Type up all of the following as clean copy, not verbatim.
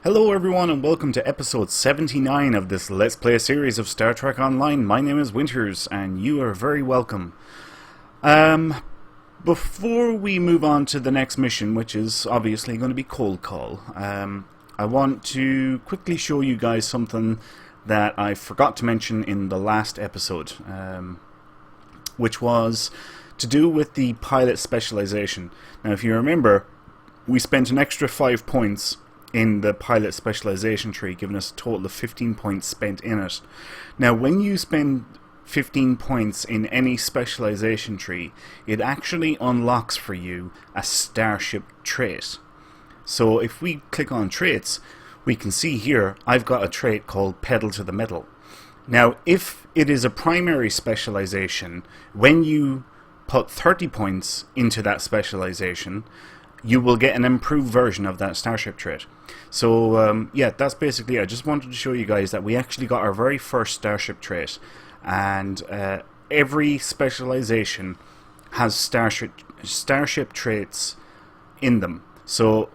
Hello everyone and welcome to episode 79 of this Let's Play series of Star Trek Online. My name is Winters and you are very welcome. Before we move on to the next mission, which is obviously going to be Cold Call, I want to quickly show you guys something that I forgot to mention in the last episode, which was to do with the pilot specialization. Now if you remember, we spent an extra 5 points in the pilot specialization tree, giving us a total of 15 points spent in it. Now when you spend 15 points in any specialization tree, it actually unlocks for you a starship trait. So if we click on traits, we can see here I've got a trait called Pedal to the Metal. Now if it is a primary specialization, when you put 30 points into that specialization, you will get an improved version of that starship trait. So yeah, that's basically it. I just wanted to show you guys that we actually got our very first starship trait, and every specialization has starship traits in them. So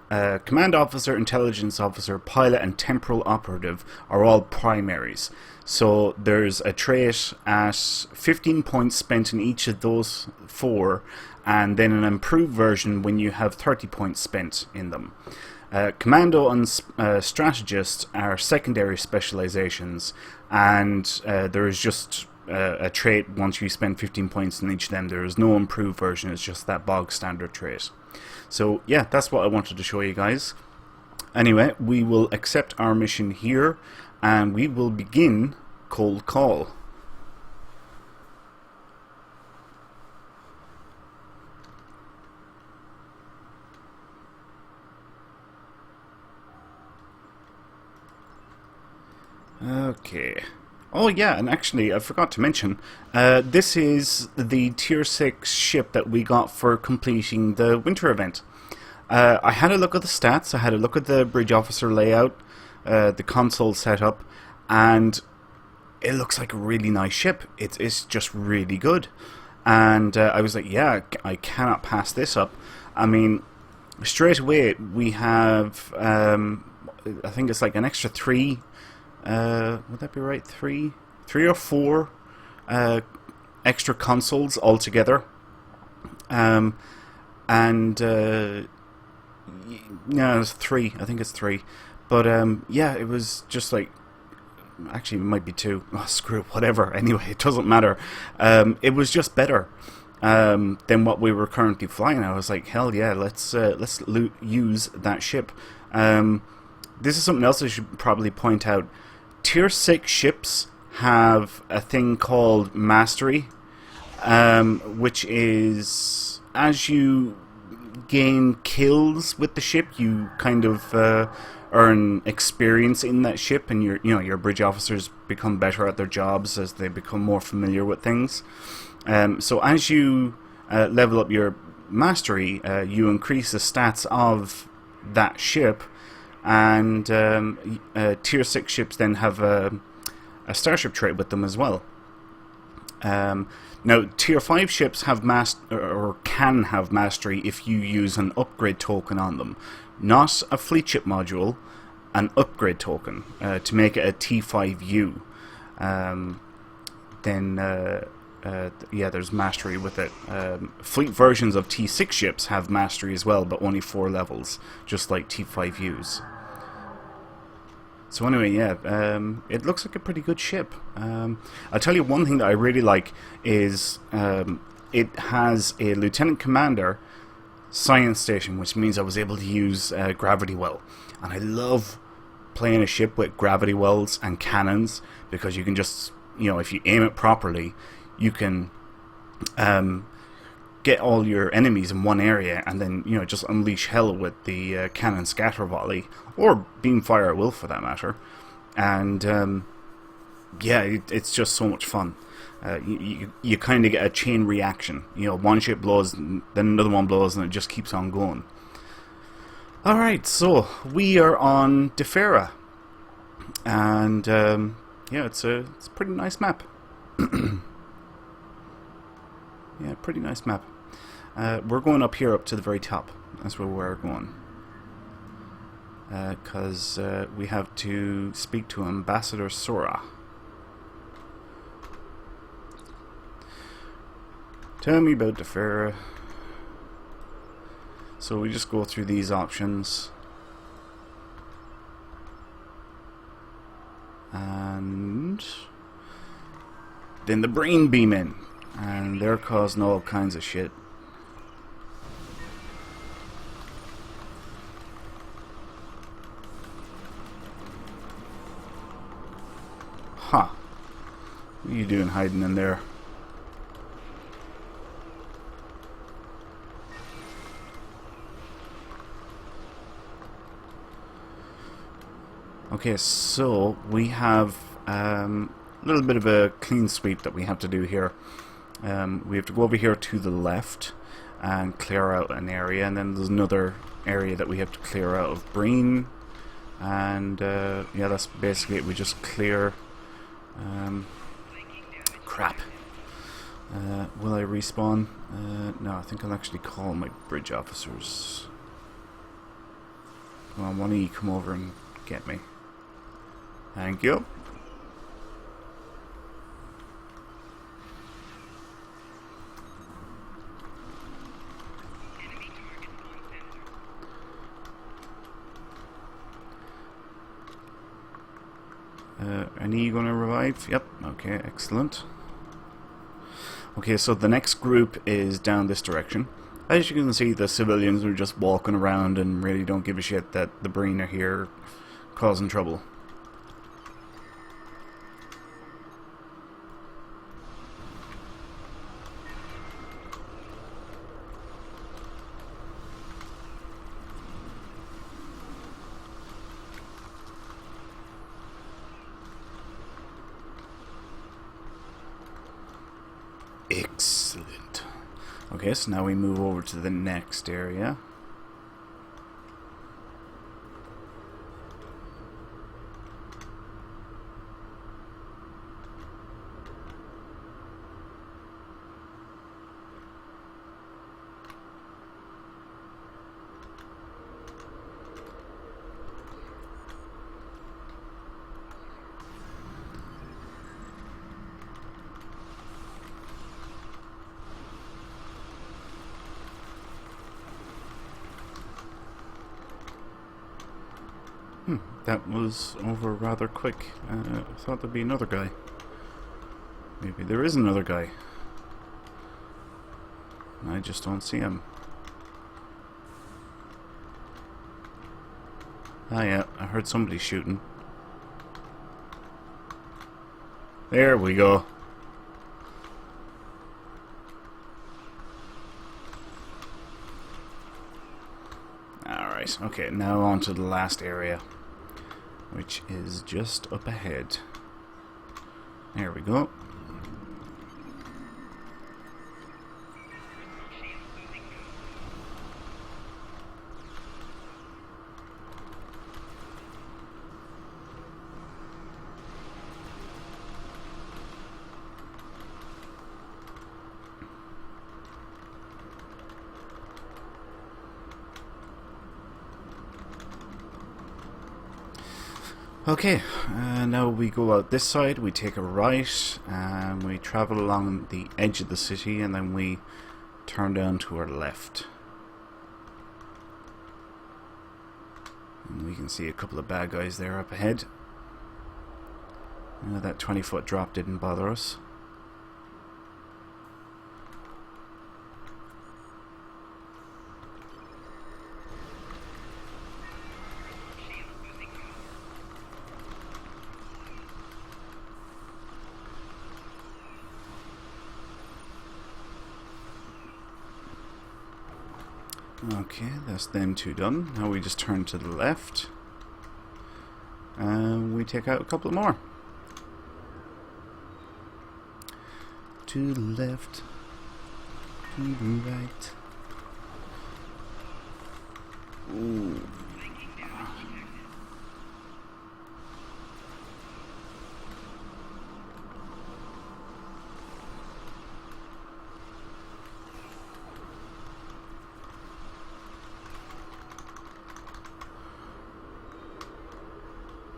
command officer, intelligence officer, pilot and temporal operative are all primaries. So there's a trait at 15 points spent in each of those 4, and then an improved version when you have 30 points spent in them. Commando and strategist are secondary specializations, and there is just a trait once you spend 15 points in each of them. There is no improved version, it's just that bog standard trait. So yeah, that's what I wanted to show you guys. Anyway, we will accept our mission here and we will begin Cold Call. Okay. Oh yeah, and actually I forgot to mention, this is the tier 6 ship that we got for completing the winter event. I had a look at the stats, I had a look at the bridge officer layout, the console setup, and it looks like a really nice ship. It's just really good. And I was like, yeah, I cannot pass this up. I mean, straight away we have, I think it's like an extra 3, would that be right? 3 or 4 extra consoles altogether. No, it's 3. I think it's 3. But yeah, it was just like, actually it might be 2. Oh, screw it, whatever. Anyway, it doesn't matter. It was just better than what we were currently flying. I was like, hell yeah, let's use that ship. This is something else I should probably point out. Tier 6 ships have a thing called Mastery, which is as you gain kills with the ship, you kind of earn experience in that ship, and your bridge officers become better at their jobs as they become more familiar with things. So as you level up your Mastery, you increase the stats of that ship. And tier 6 ships then have a starship trait with them as well. Now tier 5 ships have can have mastery if you use an upgrade token on them, not a fleet ship module, an upgrade token to make it a T5U. Yeah, there's mastery with it. Fleet versions of T6 ships have mastery as well, but only 4 levels, just like T5Us. So anyway, yeah, it looks like a pretty good ship. I'll tell you one thing that I really like is it has a Lieutenant Commander science station, which means I was able to use gravity well. And I love playing a ship with gravity wells and cannons, because you can just, if you aim it properly, you can get all your enemies in one area and then, just unleash hell with the cannon scatter volley, or beam fire at will for that matter. And yeah, it's just so much fun. You kind of get a chain reaction. One ship blows, then another one blows, and it just keeps on going. Alright, so we are on Defera. And yeah, it's a pretty nice map. Yeah, pretty nice map. We're going up here, up to the very top. That's where we're going. because we have to speak to Ambassador Sora. Tell me about the Pharaoh. So we just go through these options. And then the Breen beam in. And they're causing all kinds of shit. Huh. What are you doing hiding in there? Okay, so we have a little bit of a clean sweep that we have to do here. We have to go over here to the left and clear out an area, and then there's another area that we have to clear out of Breen. And yeah, that's basically it. We just clear. Crap. Will I respawn? No, I think I'll actually call my bridge officers. Come on, one of you come over and get me. Thank you. Any going to revive? Yep. Okay, excellent. Okay, so the next group is down this direction. As you can see, the civilians are just walking around and really don't give a shit that the Breen are here causing trouble. Excellent. Okay, so now we move over to the next area. That was over rather quick. I thought there'd be another guy. Maybe there is another guy. I just don't see him. Ah yeah, I heard somebody shooting. There we go. Alright, okay, now on to the last area, which is just up ahead. There we go. Okay, now we go out this side, we take a right, and we travel along the edge of the city, and then we turn down to our left. And we can see a couple of bad guys there up ahead. That 20-foot drop didn't bother us. Okay, that's them two done. Now we just turn to the left. And we take out a couple more. To the left. To the right. Ooh.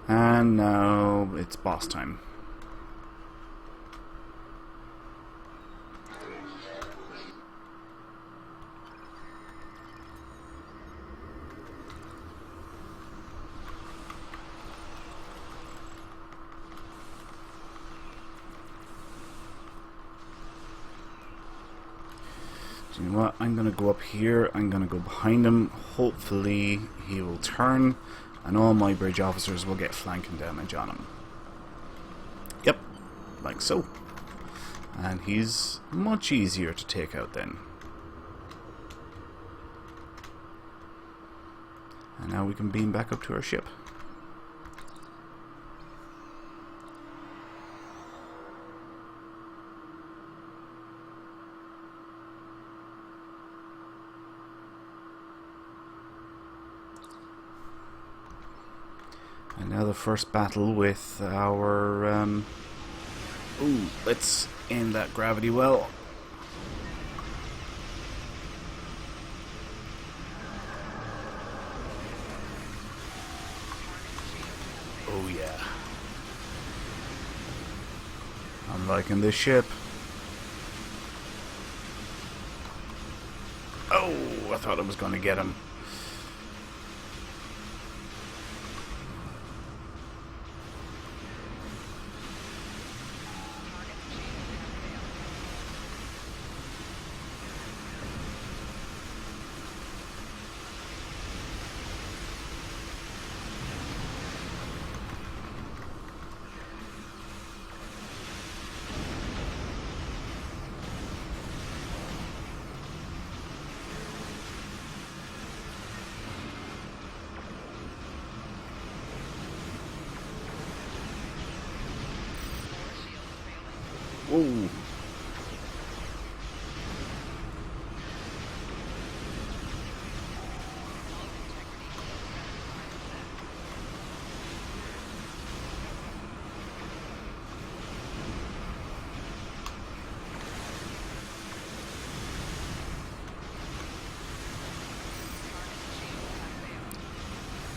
And now it's boss time. Do you know what? I'm going to go up here. I'm going to go behind him. Hopefully he will turn and all my bridge officers will get flanking damage on him. Yep, like so. And he's much easier to take out then. And now we can beam back up to our ship. And now the first battle with our... Ooh, let's aim that gravity well. Oh yeah. I'm liking this ship. Oh, I thought I was going to get him. Whoa.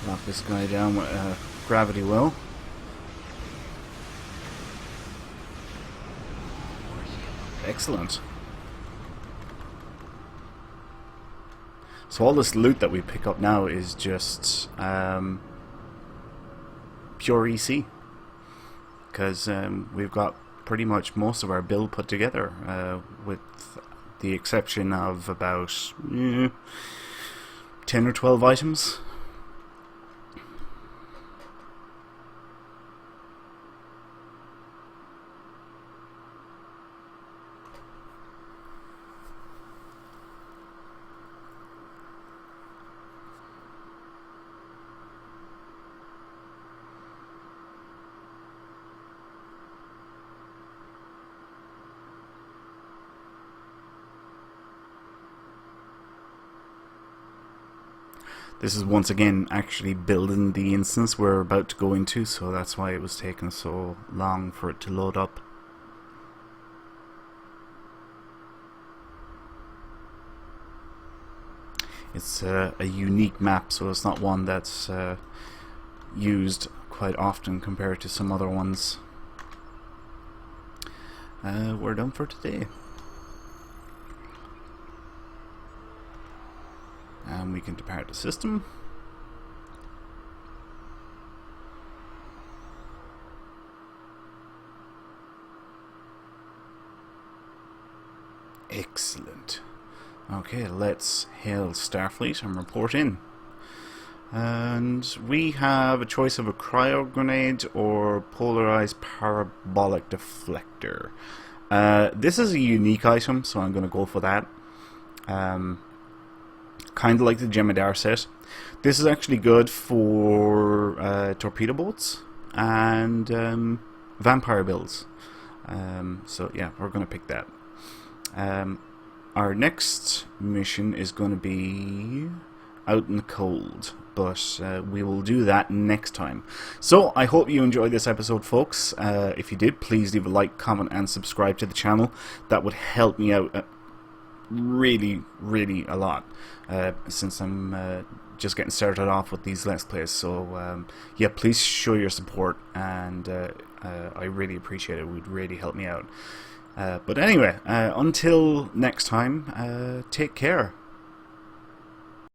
Knock this guy down with a gravity well. Excellent. So all this loot that we pick up now is just pure EC, because we've got pretty much most of our build put together, with the exception of about 10 or 12 items. This is once again actually building the instance we're about to go into, so that's why it was taking so long for it to load up. It's a unique map, so it's not one that's used quite often compared to some other ones. We're done for today. And we can depart the system. Excellent. Okay, let's hail Starfleet and report in. And we have a choice of a cryo grenade or polarized parabolic deflector. This is a unique item, so I'm going to go for that. Kind of like the Jemadar set. This is actually good for torpedo boats and vampire builds. So yeah, we're going to pick that. Our next mission is going to be out in the cold, but we will do that next time. So I hope you enjoyed this episode, folks. If you did, please leave a like, comment and subscribe to the channel. That would help me out really a lot, since I'm just getting started off with these Let's Plays. So yeah, please show your support, and I really appreciate it. It would really help me out. But anyway, until next time, take care.